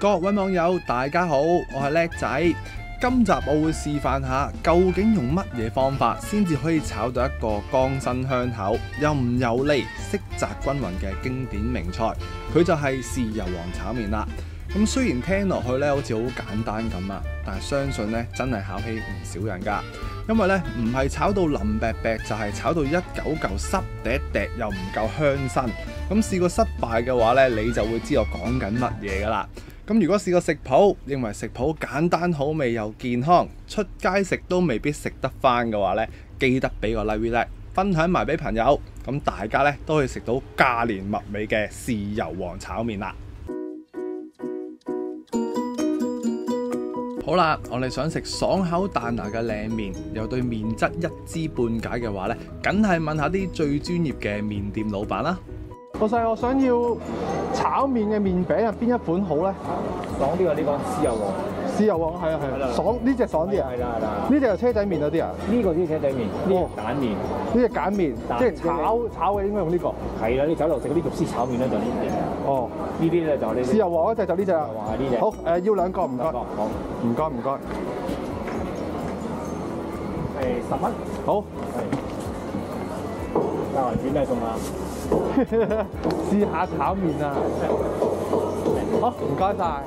各位網友大家好，我係叻仔。今集我會示範下究竟用乜嘢方法先至可以炒到一個乾身香口又唔油膩、色澤均勻嘅經典名菜，佢就係豉油皇炒麵啦。咁雖然聽落去咧好似好簡單咁啊，但係相信咧真係考起唔少人㗎。因為咧唔係炒到腍白白，就係炒到一嚿嚿濕嗲嗲又唔夠香身。咁試過失敗嘅話咧，你就會知我講緊乜嘢㗎啦。咁如果試過食譜，認為食譜簡單好味又健康，出街食都未必食得返嘅話咧，記得俾個 like，分享埋俾朋友，咁大家咧都可以食到價廉物美嘅豉油皇炒麵啦。好啦，我哋想食爽口彈牙嘅靚麵，又對麵質一知半解嘅話咧，梗係問下啲最專業嘅麵店老闆啦。老細，我想要炒麵嘅麵餅啊，邊一款好咧？爽啲喎，呢個豉油皇。豉油皇係啊係啊，爽呢隻爽啲啊？係啦係啦。呢隻係車仔麵嗰啲啊？呢個先車仔麵，呢個蛋麵。呢隻鹼麵，即係炒嘅應該用呢個。係啦，你酒樓食嗰啲肉絲炒麵咧就呢隻。哦，呢啲咧就呢啲。豉油皇嗰隻就呢隻啦。哇，呢隻。好要兩個唔該。好，唔該唔該。係10蚊。好。加埋轉咧送啊！試下炒麵啊！好，唔該晒。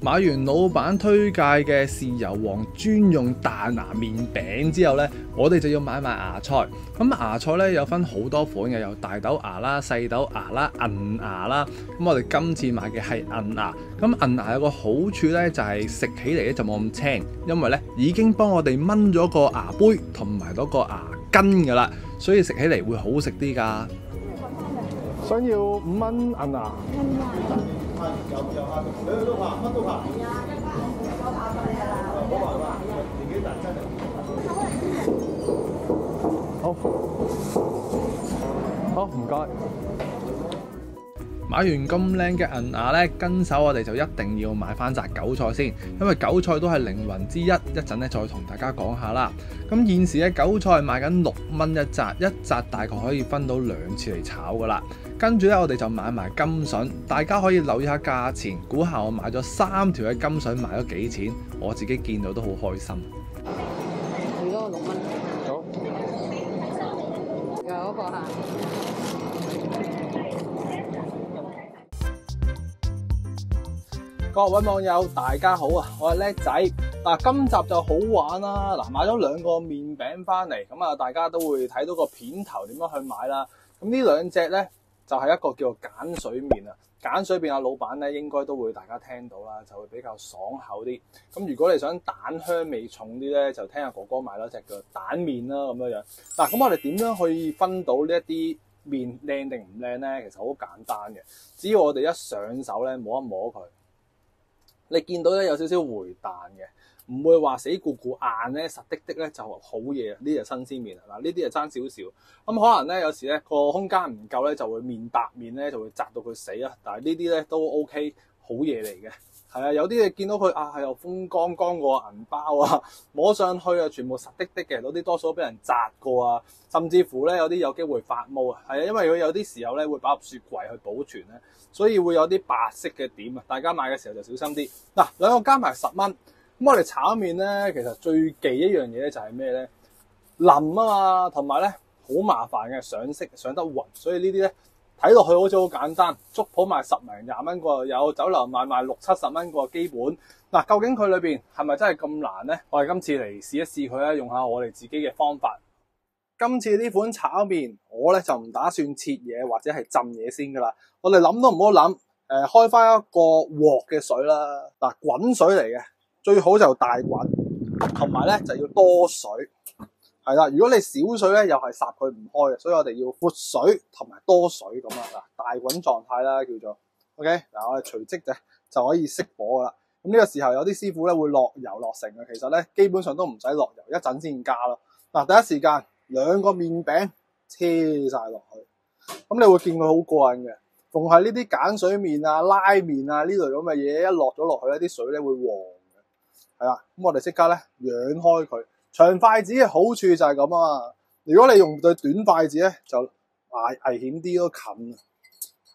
買完老闆推介嘅豉油皇專用彈牙麵餅之後呢，我哋就要買埋芽菜。咁芽菜呢，有分好多款嘅，有大豆芽啦、細豆芽啦、銀芽啦。咁我哋今次買嘅係銀芽。咁銀芽有個好處呢，就係食起嚟咧就冇咁青，因為呢已經幫我哋炆咗個芽杯同埋嗰個芽根噶啦，所以食起嚟會好食啲㗎。想要5蚊銀芽。有下都怕，乜都怕。係啊，一包5包唔好話年紀大真係。好，唔該。買完咁靚嘅銀芽呢，跟手我哋就一定要買翻紮韭菜先，因為韭菜都係靈魂之一。一陣咧再同大家講下啦。咁現時嘅韭菜賣緊6蚊一紮，一紮大概可以分到2次嚟炒噶啦。跟住咧，我哋就買埋甘筍，大家可以留意下價錢，估下我買咗3條嘅甘筍賣咗幾錢？我自己見到都好開心。最多6蚊。好。又嗰個嚇。各位網友大家好啊，我係叻仔。嗱，今集就好玩啦。嗱，買咗2個麵餅翻嚟，咁啊，大家都會睇到個片頭點樣去買啦。咁呢2隻咧，就係一個叫做鹼水麵啊。鹼水麵啊，老闆咧應該都會大家聽到啦，就會比較爽口啲。咁如果你想蛋香味重啲咧，就聽阿哥哥買多隻叫蛋麵啦咁樣樣。嗱，咁我哋點樣可以分到呢一啲麵靚定唔靚咧？其實好簡單嘅，只要我哋一上手咧摸一摸佢。你見到咧有少少回彈嘅，唔會話死固固硬咧，實的咧就好嘢啊！呢隻新鮮麵啊，嗱呢啲就爭少少。咁可能咧有時咧個空間唔夠咧，就會面白面咧就會砸到佢死啊。但係呢啲咧都 OK， 好嘢嚟嘅。係啊，有啲你見到佢啊又風乾乾個銀包啊，摸上去啊全部實的嘅，嗰啲多數都俾人砸過啊，甚至乎咧有啲有機會發毛啊。係啊，因為佢有啲時候咧會擺入雪櫃去保存咧，所以會有啲白色嘅點啊。大家買嘅時候就小心啲。嗱，2個加埋10蚊。咁我哋炒麵咧，其實最忌一樣嘢咧就係咩咧？腍啊嘛，同埋咧好麻煩嘅上色上得勻，所以呢啲咧睇落去好似好簡單，粥鋪賣10零20蚊個有，酒樓賣60-70蚊個基本。嗱，究竟佢裏邊係咪真係咁難咧？我哋今次嚟試一試佢咧，用下我哋自己嘅方法。今次呢款炒麵，我咧就唔打算切嘢或者係浸嘢先噶啦。我哋諗都唔好諗，開翻一個鑊嘅水啦。嗱，滾水嚟嘅。最好就大滾，同埋咧就要多水，係啦。如果你少水咧，又係霎佢唔開嘅，所以我哋要闊水同埋多水咁啊。嗱，大滾狀態啦，叫做 OK。嗱，我哋隨即就可以熄火噶啦。咁呢個時候有啲師傅咧會落油落成嘅，其實咧基本上都唔使落油，一陣先加咯。嗱，第一時間2個麵餅車晒落去，咁你會見佢好過癮嘅。逢係呢啲鹼水麵啊、拉麵啊呢類咁嘅嘢，一落咗落去咧，啲水咧會黃。係啦，咁我哋即刻咧揚開佢。長筷子嘅好處就係咁啊！如果你用對短筷子咧，就危險啲咯，近。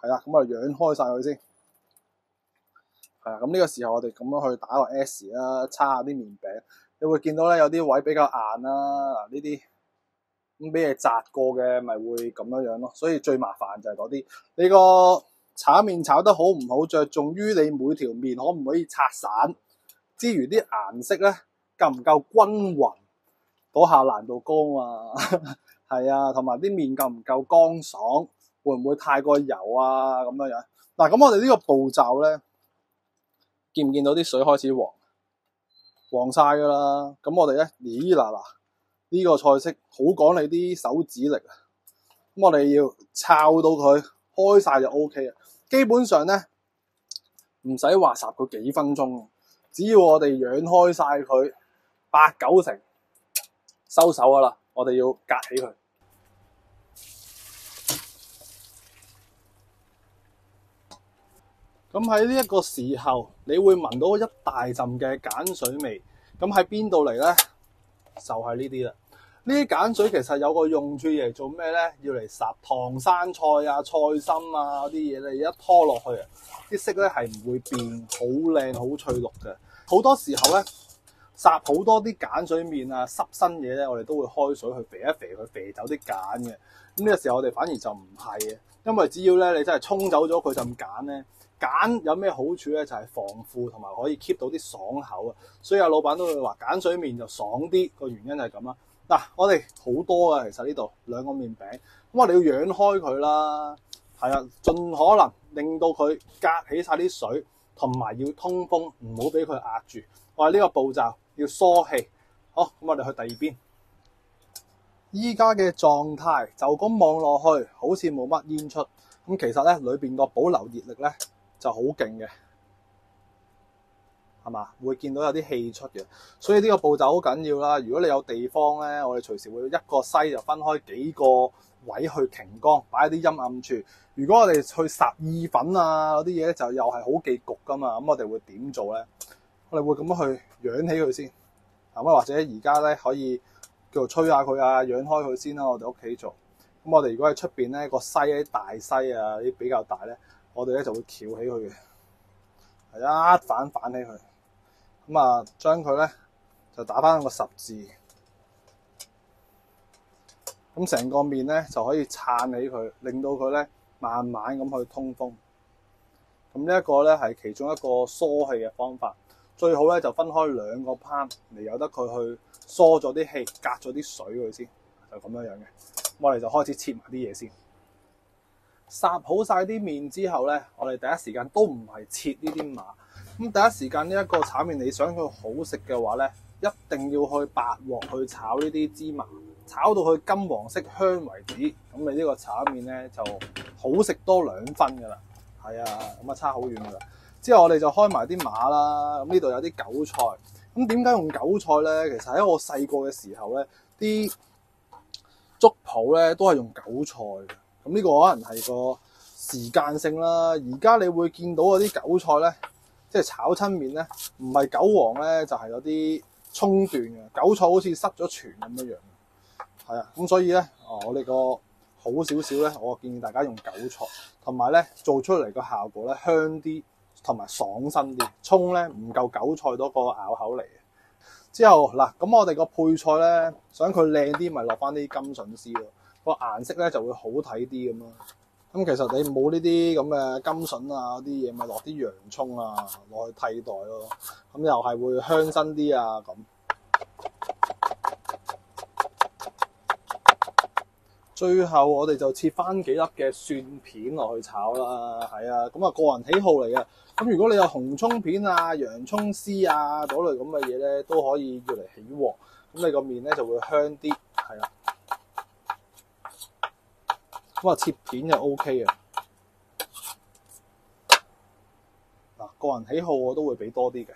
係啦，咁啊養開晒佢先。係啊，咁呢個時候我哋咁樣去打個 S 啦，叉下啲麵餅，你會見到咧有啲位比較硬啦，嗱呢啲咁俾你擲過嘅，咪會咁樣咯。所以最麻煩就係嗰啲，你個炒麵炒得好唔好，着重於你每條麵可唔可以拆散，之餘啲顏色咧夠唔夠均勻，嗰下難度高啊嘛。係啊，同埋啲麵夠唔夠乾爽，會唔會太過油啊咁樣樣。嗱，咁我哋呢個步驟咧，見唔見到啲水開始黃晒㗎啦？咁我哋咧，咦嗱嗱，呢個菜式好講你啲手指力啊！咁我哋要抄到佢開晒就 OK 啊。基本上咧唔使話烚佢幾分鐘，只要我哋養開晒佢8-9成，收手㗎啦。我哋要隔起佢。咁喺呢一個時候，你會聞到一大陣嘅鹼水味。咁喺邊度嚟咧？就係呢啲啦。呢啲鹼水其實有個用處嚟做咩咧？要嚟烚唐生菜啊、菜心啊嗰啲嘢，你一拖落去啊，啲色咧係唔會變，好靚好脆綠嘅。好多時候咧，烚好多啲鹼水麵啊、濕身嘢咧，我哋都會開水去肥一肥佢，肥走啲鹼嘅。咁呢個時候我哋反而就唔係嘅，因為只要咧你真係沖走咗佢陣鹼咧。鹼有咩好處咧？就係防腐同埋可以 keep 到啲爽口啊！所以阿老闆都會話鹼水麵就爽啲，個原因就係咁啦。嗱，我哋好多啊，其實呢度2個麵餅，咁我哋要養開佢啦，係啊，盡可能令到佢隔起晒啲水，同埋要通風，唔好俾佢壓住。我哋呢個步驟要疏氣。好，咁我哋去第二邊。依家嘅狀態就咁望落去，好似冇乜煙出，咁其實咧裏邊個保留熱力咧就好勁嘅，係嘛？會見到有啲氣出嘅，所以呢個步驟好緊要啦。如果你有地方咧，我哋隨時會一個篩就分開幾個位去擎乾，擺喺啲陰暗處。如果我哋去烚意粉啊嗰啲嘢咧，就又係好忌焗噶嘛。咁我哋會點做咧？我哋會咁樣去養起佢先，咁或者而家咧可以叫做吹下佢啊，養開佢先啦。我哋屋企做。咁我哋如果喺出邊咧個篩啲大篩啊啲比較大咧，我哋咧就會翹起佢嘅，係一反起佢，咁啊將佢咧就打翻個10字，咁成個麵咧就可以撐起佢，令到佢咧慢慢咁去通風。咁呢一個咧係其中一個疏氣嘅方法，最好咧就分開2個盤嚟，由得佢去疏咗啲氣，隔咗啲水佢先，就咁樣樣嘅。我哋就開始切埋啲嘢先。烚好晒啲麵之後咧，我哋第一時間都唔係切呢啲碼。咁第一時間呢一個炒麵，你想佢好食嘅話咧，一定要去白鑊去炒呢啲芝麻，炒到佢金黃色香為止。咁你呢個炒麵咧就好食多2分噶啦。係啊，咁啊差好遠噶啦。之後我哋就開埋啲碼啦。咁呢度有啲韭菜。咁點解用韭菜咧？其實喺我細個嘅時候咧，啲粥鋪咧都係用韭菜嘅。咁呢個可能係個時間性啦。而家你會見到嗰啲韭菜咧，即係炒親麵咧，唔係韭黃咧，就係有啲葱段嘅韭菜，好似塞咗泉咁樣樣。係啊，咁所以咧，我哋個好少少咧，我建議大家用韭菜，同埋咧做出嚟個效果咧香啲，同埋爽身啲。葱咧唔夠韭菜多個咬口嚟。之後嗱，咁我哋個配菜咧，想佢靚啲，咪落翻啲甘筍絲咯。個顏色咧就會好睇啲咁咯。咁其實你冇呢啲咁嘅甘筍啊啲嘢，咪落啲洋葱啊落去替代咯。咁又係會香身啲啊咁。最後我哋就切翻幾粒嘅蒜片落去炒啦。係啊，咁啊個人喜好嚟嘅。咁如果你有紅葱片啊、洋葱絲啊嗰類咁嘅嘢咧，都可以要嚟起鑊。咁你個麵咧就會香啲，係啦。咁啊切片就 OK 啊。嗱，個人喜好我都會俾多啲嘅。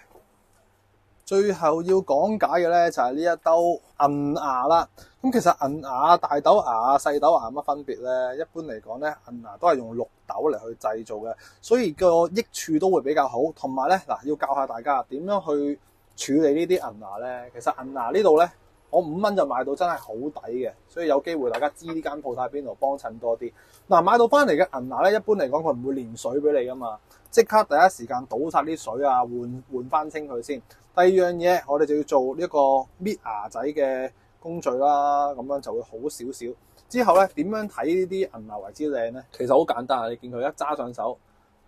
最後要講解嘅咧就係呢一兜銀芽啦。咁其實銀芽、大豆芽、細豆芽有乜分別咧？一般嚟講咧，銀芽都係用綠豆嚟去製造嘅，所以個益處都會比較好。同埋咧，嗱要教下大家點樣去處理呢啲銀芽咧。其實銀芽呢度咧，我5蚊就買到真係好抵嘅，所以有機會大家知呢間鋪頭喺邊度幫襯多啲。嗱，買到翻嚟嘅銀牙咧，一般嚟講佢唔會連水俾你噶嘛，即刻第一時間倒晒啲水啊，換翻清佢先。第二樣嘢，我哋就要做呢個搣牙仔嘅工序啦，咁樣就會好少少。之後咧，點樣睇呢啲銀牙為之靚咧？其實好簡單，你見佢一揸上手，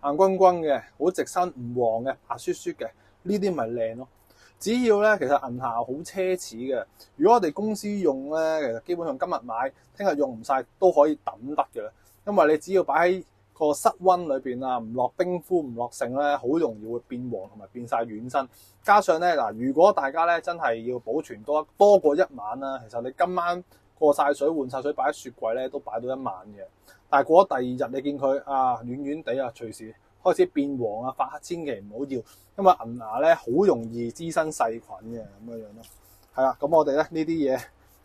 硬轟轟嘅，好直身，唔黃嘅，白雪雪嘅，呢啲咪靚咯。只要咧，其實銀牙好奢侈嘅。如果我哋公司用咧，其實基本上今日買，聽日用唔晒都可以抌得嘅啦。因為你只要擺喺個室溫裏邊啊，唔落冰敷，唔落剩咧，好容易會變黃同埋變晒軟身。加上咧嗱，如果大家咧真係要保存多過一晚啦，其實你今晚過晒水換晒水擺喺雪櫃咧，都擺到一晚嘅。但係過咗第二日，你見佢啊軟軟地啊，隨時開始變黃啊發黑，千祈唔好要，因為銀牙咧好容易滋生細菌嘅咁樣樣咯。係啦，咁我哋咧呢啲嘢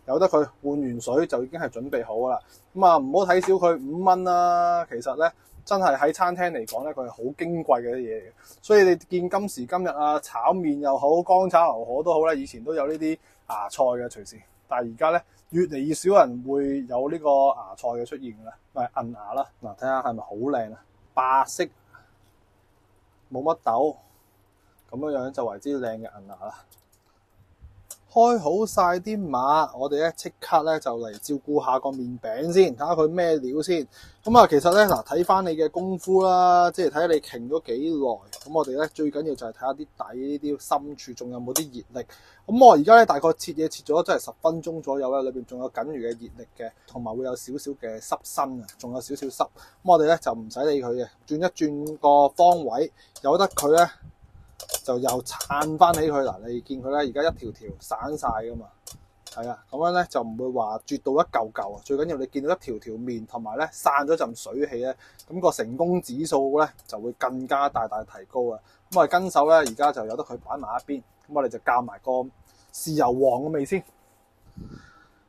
由得佢換完水就已經係準備好啦。咁啊唔好睇少佢5蚊啦，其實咧真係喺餐廳嚟講咧，佢係好矜貴嘅啲嘢嚟嘅。所以你見今時今日啊，炒麵又好，乾炒牛河都好咧，以前都有呢啲芽菜嘅隨時，但係而家咧越嚟越少人會有呢個芽菜嘅出現㗎啦，咪銀牙啦。嗱，睇下係咪好靚啊，白色。冇乜豆，咁樣就為之靚嘅銀牙啦。開好晒啲碼，我哋咧即刻咧就嚟照顧下個麵餅先，睇下佢咩料先。咁啊，其實咧嗱，睇翻你嘅功夫啦，即係睇下你擎咗幾耐。咁我哋咧最緊要就係睇下啲底呢啲深處仲有冇啲熱力。咁我而家咧大概切嘢切咗真係10分鐘左右啦，裏邊仲有僅餘嘅熱力嘅，同埋會有少少嘅濕身啊，仲有少少濕。咁我哋咧就唔使理佢嘅，轉一轉個方位，由得佢咧就又撐翻起佢嗱。你見佢咧而家一條條散晒噶嘛，係啊，咁樣咧就唔會話絕到一嚿嚿啊。最緊要你見到一條條面，同埋咧散咗陣水氣咧，咁個成功指數咧就會更加大大提高啊。咁我哋跟手咧而家就由得佢擺埋一邊，咁我哋就教埋個豉油黃嘅味先。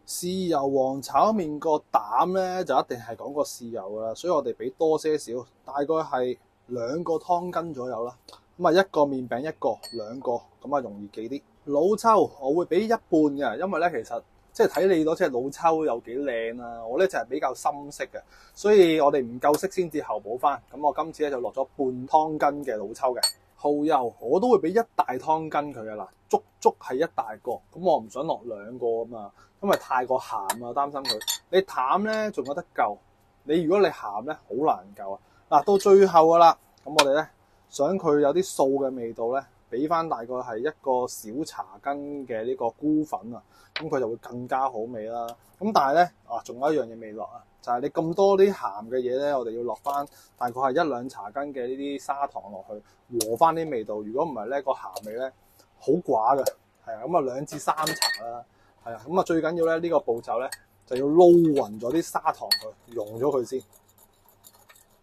豉油黃炒麵個膽咧就一定係講個豉油噶啦，所以我哋俾多些少，大概係2個湯羹左右啦。咁啊一個麵餅一個2個，咁啊容易記啲。老抽我會俾一半嘅，因為咧其實即係睇你嗰隻老抽有幾靚啊。我咧就係比較深色嘅，所以我哋唔夠色先至後補翻。咁我今次咧就落咗半湯羹嘅老抽嘅。蠔油我都會俾1大湯羹佢嘅啦，足係1大個。咁我唔想落2個啊嘛，因為太過鹹啊，擔心佢。你淡咧仲有得救，你如果你鹹咧好難救啊。嗱，到最後噶啦，咁我哋咧想佢有啲素嘅味道咧，俾翻大概係1個小茶羹嘅呢個菇粉啊，咁佢就會更加好味啦。咁但係咧仲有一樣嘢未落啊，就係你咁多啲鹹嘅嘢咧，我哋要落翻大概係1-2茶羹嘅呢啲砂糖落去和翻啲味道。如果唔係咧，個鹹味咧好寡嘅，係啊，咁啊2至3茶啦，係啊，咁啊最緊要咧呢個步驟咧就要撈勻咗啲砂糖去溶咗佢先。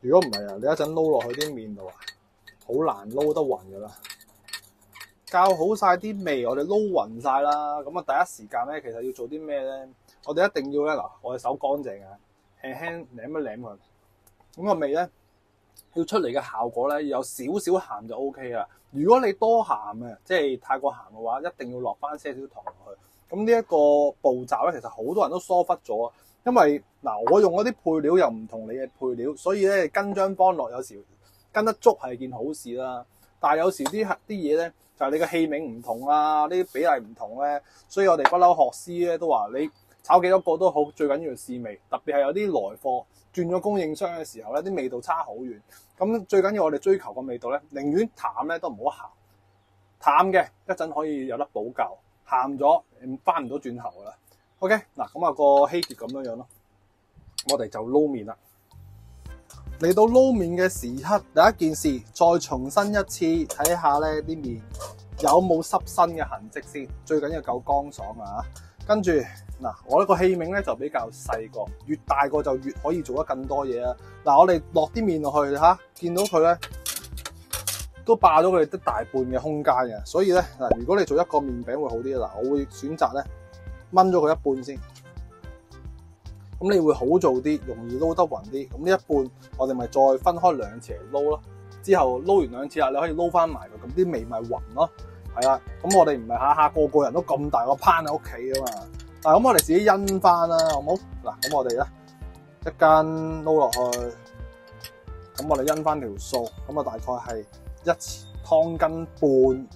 如果唔係啊，你一陣撈落去啲麵度啊，好難撈得勻噶啦。教好晒啲味，我哋撈勻晒啦。咁啊，第一時間咧，其實要做啲咩咧？我哋一定要咧嗱，我哋手乾淨啊，輕輕舐一舐佢。咁個味咧，要出嚟嘅效果咧，要有少少鹹就 O K 啦。如果你多鹹嘅，即係太過鹹嘅話，一定要落翻些少糖落去。咁呢一個步驟咧，其實好多人都疏忽咗，因為嗱，我用嗰啲配料又唔同你嘅配料，所以咧跟張幫落有時跟得足係件好事啦。但係有時啲嘢咧，就係你嘅器皿唔同啊，呢啲比例唔同咧，所以我哋不嬲學師咧都話你炒幾多個都好，最緊要試味。特別係有啲來貨轉咗供應商嘅時候咧，啲味道差好遠。咁最緊要我哋追求個味道咧，寧願淡咧都唔好鹹。淡嘅一陣可以有得補救，鹹咗翻唔到轉頭噶啦。OK， 嗱咁啊個希傑咁樣咯，我哋就撈麵啦。嚟到撈麵嘅時刻，第一件事再重申一次，睇下咧啲麵有冇濕身嘅痕跡先，最緊要夠乾爽啊！跟住嗱，我呢個器皿咧就比較細個，越大個就越可以做得更多嘢啊！嗱，我哋落啲麵落去嚇，見到佢咧都霸咗佢哋一大半嘅空間嘅，所以咧嗱，如果你做一個麵餅會好啲啦，我會選擇咧燜咗佢一半先。咁你會好做啲，容易撈得勻啲。咁呢一半我哋咪再分開2次嚟撈咯。之後撈完2次啦，你可以撈翻埋佢，咁啲味咪勻咯。係啦，咁我哋唔係下下個人都咁大個盤喺屋企啊嘛。嗱，咁我哋自己因翻啦，好冇？嗱，咁我哋咧一間撈落去，咁我哋因翻條數，咁啊大概係1湯羹半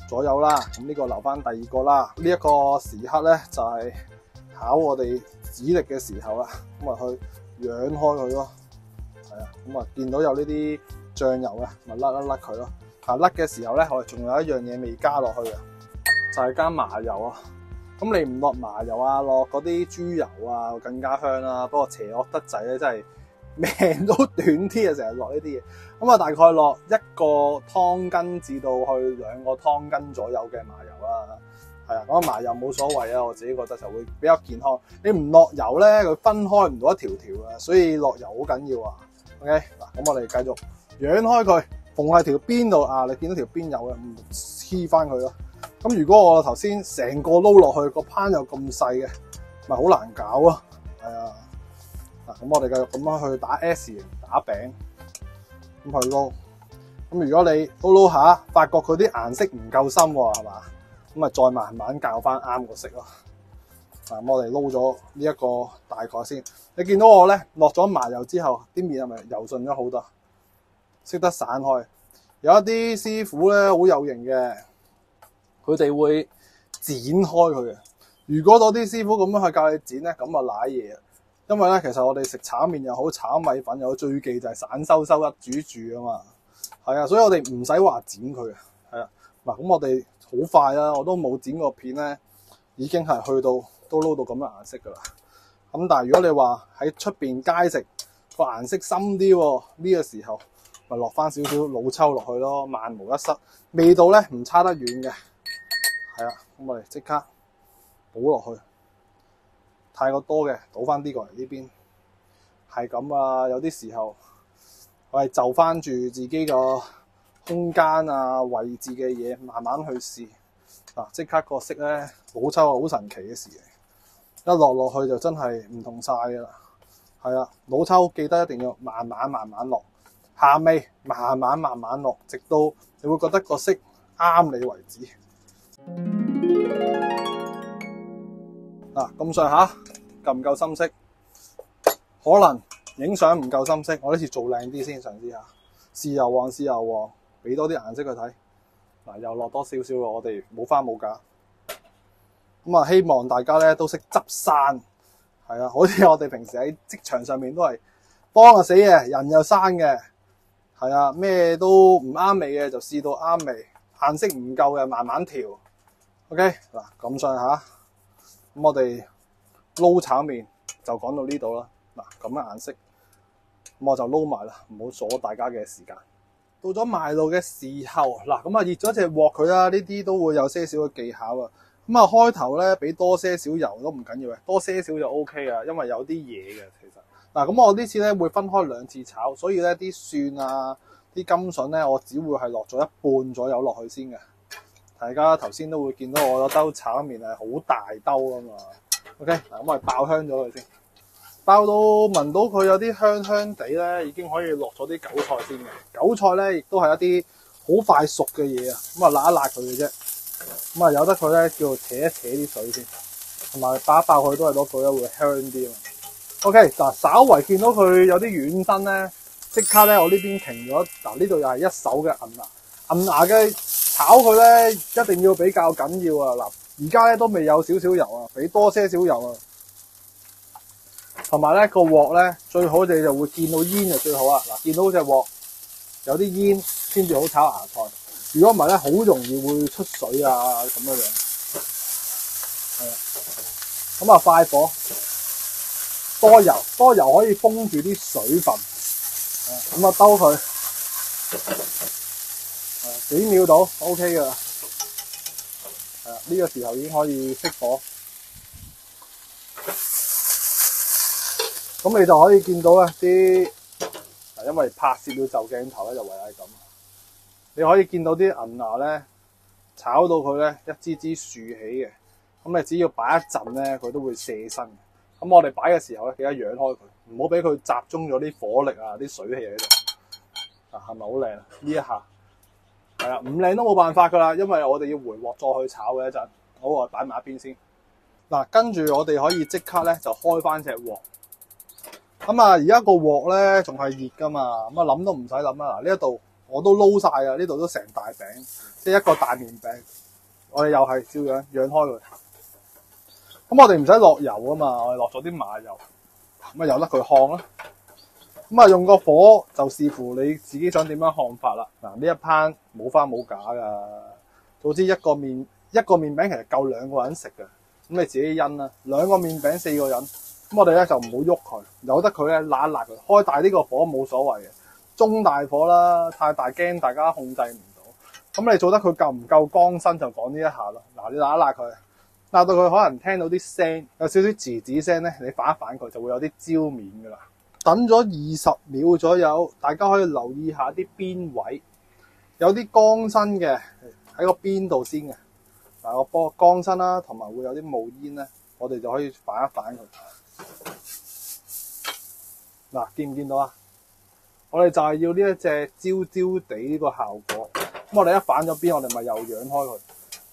左右啦。咁呢個留翻第二個啦。呢一個時刻咧就係考我哋指力嘅時候啦。咁啊去揚開佢咯，係啊。咁啊見到有呢啲醬油啊，咪甩佢咯。啊甩嘅時候咧，我哋仲有一樣嘢未加落去嘅，就係加麻油啊。咁你唔落麻油啊，落嗰啲豬油啊，更加香啦。不過邪惡得滯咧，真係命都短啲啊！成日落呢啲嘢。咁啊，大概落1個湯羹至到去2個湯羹左右嘅麻油啦。係啊，咁麻油冇所謂啊，我自己覺得就會比較健康。你唔落油咧，佢分開唔到一條條啊，所以落油好緊要啊。OK， 嗱，咁我哋繼續揚開佢，縫喺條邊度啊。你見到條邊有嘅，黐翻佢咯。咁如果我頭先成個撈落去，個盤又咁細嘅，咪好難搞咯。係啊，嗱，咁我哋繼續咁樣去打 S 型打餅，咁去撈。咁如果你撈下，發覺佢啲顏色唔夠深喎，係嘛？咁咪再慢慢校翻啱個色咯。嗱，咁我哋撈咗呢一個大概先。你見到我咧落咗麻油之後，啲麵係咪柔順咗好多？識得散開。有一啲師傅咧好有型嘅。佢哋會剪開佢嘅。如果嗰啲師傅咁樣去教你剪咧，咁啊瀨嘢啊！因為咧，其實我哋食炒麵又好，炒米粉又好，最忌就係散收收一煮住啊嘛。係啊，所以我哋唔使話剪佢嘅。係啊，嗱，咁我哋好快啦，我都冇剪過片咧，已經係去到都撈到咁嘅顏色噶啦。咁但係如果你話喺出邊街食個顏色深啲喎，呢個時候咪落翻少少老抽落去咯，萬無一失，味道咧唔差得遠嘅。係啊，咁我哋即刻倒落去，太過多嘅倒翻啲過嚟呢邊，係咁啊！有啲時候我係就翻住自己個空間啊位置嘅嘢，慢慢去試。嗱，即刻個色咧，老抽係好神奇嘅事嚟，一落去就真係唔同晒噶啦。係啊，老抽記得一定要慢慢落，鹹味慢慢落，直到你會覺得個色啱你為止。嗱，咁上下夠唔夠深色？可能影相唔夠深色，我呢次做靚啲先，嘗試下豉油黃，俾多啲顏色佢睇。嗱，又落多少少咯，我哋冇花冇假。咁啊，希望大家咧都識執生，係啊，好似我哋平時喺職場上面都係幫啊死嘅，人又生嘅，係啊，咩都唔啱味嘅就試到啱味，顏色唔夠嘅慢慢調。OK， 嗱，咁上下，咁我哋撈炒麵就講到呢度啦。嗱，咁嘅顏色，咁我就撈埋啦，唔好阻大家嘅時間。到咗賣路嘅時候，嗱，咁啊熱咗隻鑊佢啦，呢啲都會有些少嘅技巧啊。咁啊開頭咧俾多些少油都唔緊要嘅，多些少就 OK 啊，因為有啲嘢嘅其實。嗱，咁我呢次咧會分開2次炒，所以咧啲蒜啊、啲甘筍咧，我只會係落咗1半左右落去先嘅。大家頭先都會見到我嗰兜炒麵係好大兜啊嘛。OK， 嗱，咁我哋爆香咗佢先，爆到聞到佢有啲香香地咧，已經可以落咗啲韭菜先嘅。韭菜咧亦都係一啲好快熟嘅嘢啊，咁啊辣一辣佢嘅啫。咁啊由得佢咧叫扯一扯啲水先，同埋爆一爆佢都係攞佢咧會香啲啊。OK， 嗱，稍為見到佢有啲軟身咧，即刻咧我呢邊停咗。嗱，呢度又係一手嘅銀牙嘅。炒佢咧一定要比較緊要啊！嗱，而家咧都未有少少油啊，俾多些少油啊。同埋咧個鑊咧最好你就會見到煙就最好啊！嗱，見到隻鑊有啲煙先至好炒芽菜。如果唔係咧，好容易會出水啊咁樣樣。係啊，咁啊快火，多油可以封住啲水分。咁啊兜佢。幾秒到 OK 噶啦，係啊，呢個時候已經可以熄火，咁你就可以見到咧啲，因為拍攝要就鏡頭咧就唯係咁，你可以見到啲銀牙咧炒到佢咧一支支豎起嘅，咁你只要擺一陣咧佢都會卸身。咁我哋擺嘅時候咧記得揚開佢，唔好俾佢集中咗啲火力啊、啲水氣喺度。嗱，係咪好靚啊？呢一下。係啦，唔靚都冇辦法㗎啦，因為我哋要回鑊再去炒嘅一陣。好，我擺埋一邊先。嗱，跟住我哋可以即刻咧就開翻隻鑊。咁啊，而家個鑊咧仲係熱㗎嘛，咁啊諗都唔使諗啦。嗱，呢一度我都撈晒㗎，呢度都成大餅，即係一個大麵餅。我哋又係照樣養開佢。咁我哋唔使落油啊嘛，我哋落咗啲馬油，咁啊由得佢烘啦。咁啊用個火就視乎你自己想點樣烘法啦。嗱，呢一盤冇花冇假㗎，總之一個麵餅其實夠2個人食㗎。咁你自己因啦，2個麵餅4個人。咁我哋咧就唔好喐佢，由得佢咧辣一辣佢，開大啲個火冇所謂嘅，中大火啦，太大驚大家控制唔到。咁你做得佢夠唔夠乾身就講呢一下咯。嗱，你辣一辣佢，辣到佢可能聽到啲聲，有少少吱吱聲咧，你反一反佢就會有啲焦面㗎啦。等咗20秒左右，大家可以留意下啲邊位有啲乾身嘅喺個邊度先嘅。嗱，個波乾身啦，同埋會有啲冒煙咧，我哋就可以反一反佢。嗱，見唔見到啊？我哋就係要呢一隻焦焦地呢個效果。咁我哋一反咗邊，我哋咪又養開佢。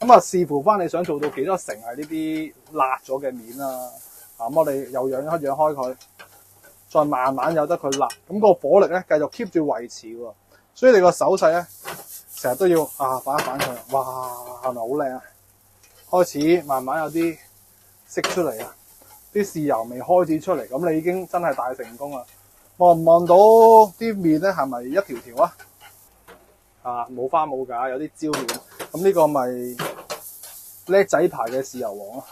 咁啊，視乎翻你想做到幾多成係呢啲辣咗嘅面啦。咁我哋又養開佢，再慢慢由得佢辣。咁個火力咧繼續 keep 住維持喎。所以你個手勢咧成日都要反一反佢。哇，係咪好靚啊？開始慢慢有啲色出嚟啊！啲豉油味開始出嚟，咁你已經真係大成功啦！望唔望到啲麵咧係咪一條條啊？冇花冇假，有啲焦面。咁呢個咪叻仔牌嘅豉油王咯，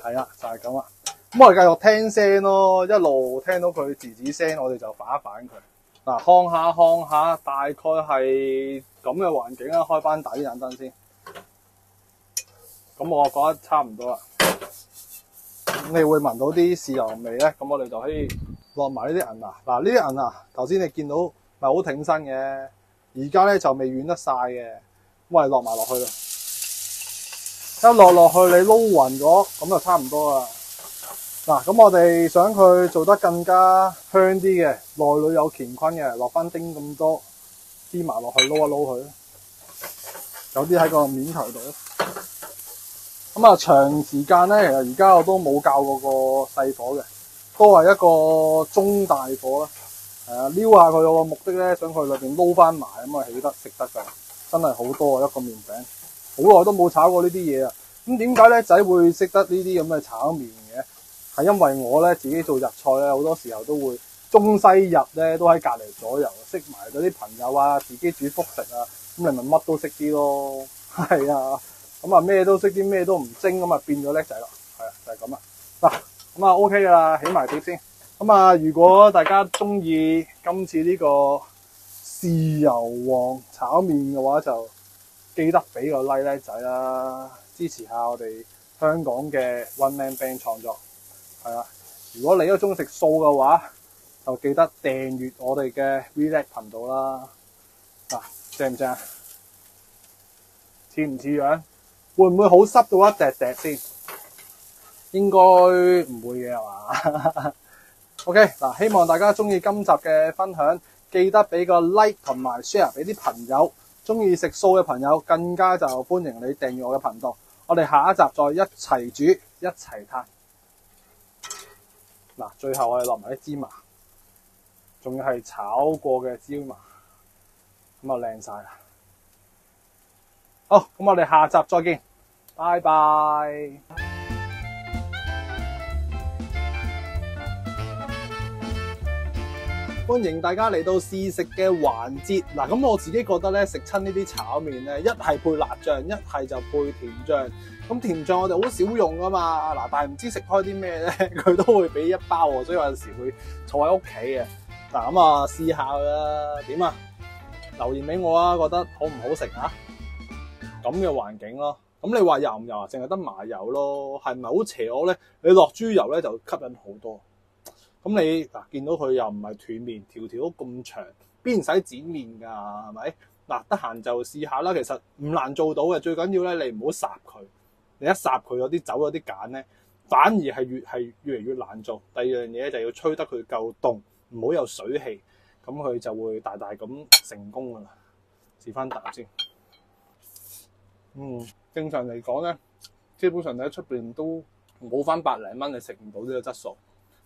係啦，就係咁啦。咁我哋繼續聽聲咯，一路聽到佢吱吱聲，我哋就反一反佢。嗱，烘下，大概係咁嘅環境啦。開翻大啲盞燈先。咁我覺得差唔多啦。咁你會聞到啲豉油味咧，咁我哋就可以落埋呢啲銀芽。嗱，呢啲銀芽頭先你見到咪好挺身嘅，而家咧就未軟得晒嘅，咁我哋落埋落去啦。一落去你撈勻咗，咁就差唔多啦。嗱，咁我哋想佢做得更加香啲嘅，內裏有乾坤嘅，落翻丁咁多芝麻落去撈一撈佢，有啲喺個面頭度。咁啊，長時間咧，其實而家我都冇教過個細火嘅，都係一個中大火啦。撩下佢個目的咧，想佢裏邊撈翻埋，咁啊起得食得㗎，真係好多啊一個麵餅，好耐都冇炒過呢啲嘢啊。咁點解咧仔會識得呢啲咁嘅炒麵嘅？係因為我咧自己做日菜咧，好多時候都會中西日咧都喺隔離左右，識埋嗰啲朋友啊，自己煮福食啊，咁你咪乜都識啲咯，係啊。咁啊，咩都識啲，咩都唔精，咁啊變咗叻仔啦，係啊，就係咁啦。嗱，咁啊 OK 噶啦，起埋碟先。咁啊，如果大家中意今次呢個豉油王炒麵嘅話，就記得俾個 like 仔啦，支持下我哋香港嘅 One Man Band 創作。係啦，如果你都中意食素嘅話，就記得訂閱我哋嘅 Relax 頻道啦。嗱，正唔正啊？似唔似樣？會唔會好濕到一滴滴先？應該唔會嘅係嘛？OK 嗱，希望大家中意今集嘅分享，記得俾個 like 同埋 share 俾啲朋友。中意食素嘅朋友更加就歡迎你訂閱我嘅頻道。我哋下一集再一齊煮一齊嘆。嗱，最後我哋落埋啲芝麻，仲要係炒過嘅芝麻，咁啊靚晒啦！好，咁我哋下集再見，拜拜。歡迎大家嚟到試食嘅環節。嗱，咁我自己覺得咧，食親呢啲炒麵咧，一係配辣醬，一係就配甜醬。咁甜醬我哋好少用噶嘛，嗱，但係唔知食開啲咩咧，佢都會俾一包喎，所以有陣時會坐喺屋企嘅。嗱，咁啊試下啦，點啊？留言俾我啊，覺得好唔好食啊？咁嘅環境咯，咁你話油唔油啊？淨係得麻油咯，係咪好邪惡咧？你落豬油咧就吸引好多。咁你嗱見到佢又唔係斷麵，條條都咁長，邊使剪麵㗎？係咪？嗱，得閒就試下啦，其實唔難做到嘅，最緊要咧你唔好霎佢，你一霎佢有啲走咗啲鹼咧，反而係越嚟越難做。第二樣嘢就要吹得佢夠凍，唔好有水氣，咁佢就會大大咁成功㗎啦。試翻啖先。正常嚟講咧，基本上你喺出邊都冇翻百零蚊，你食唔到呢個質素，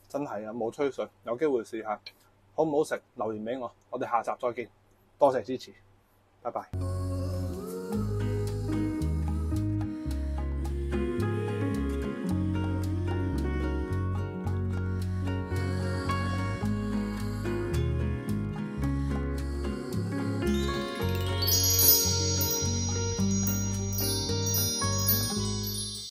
真係啊，冇吹水，有機會試下，好唔好食？留言俾我，我哋下集再見，多謝支持，拜拜。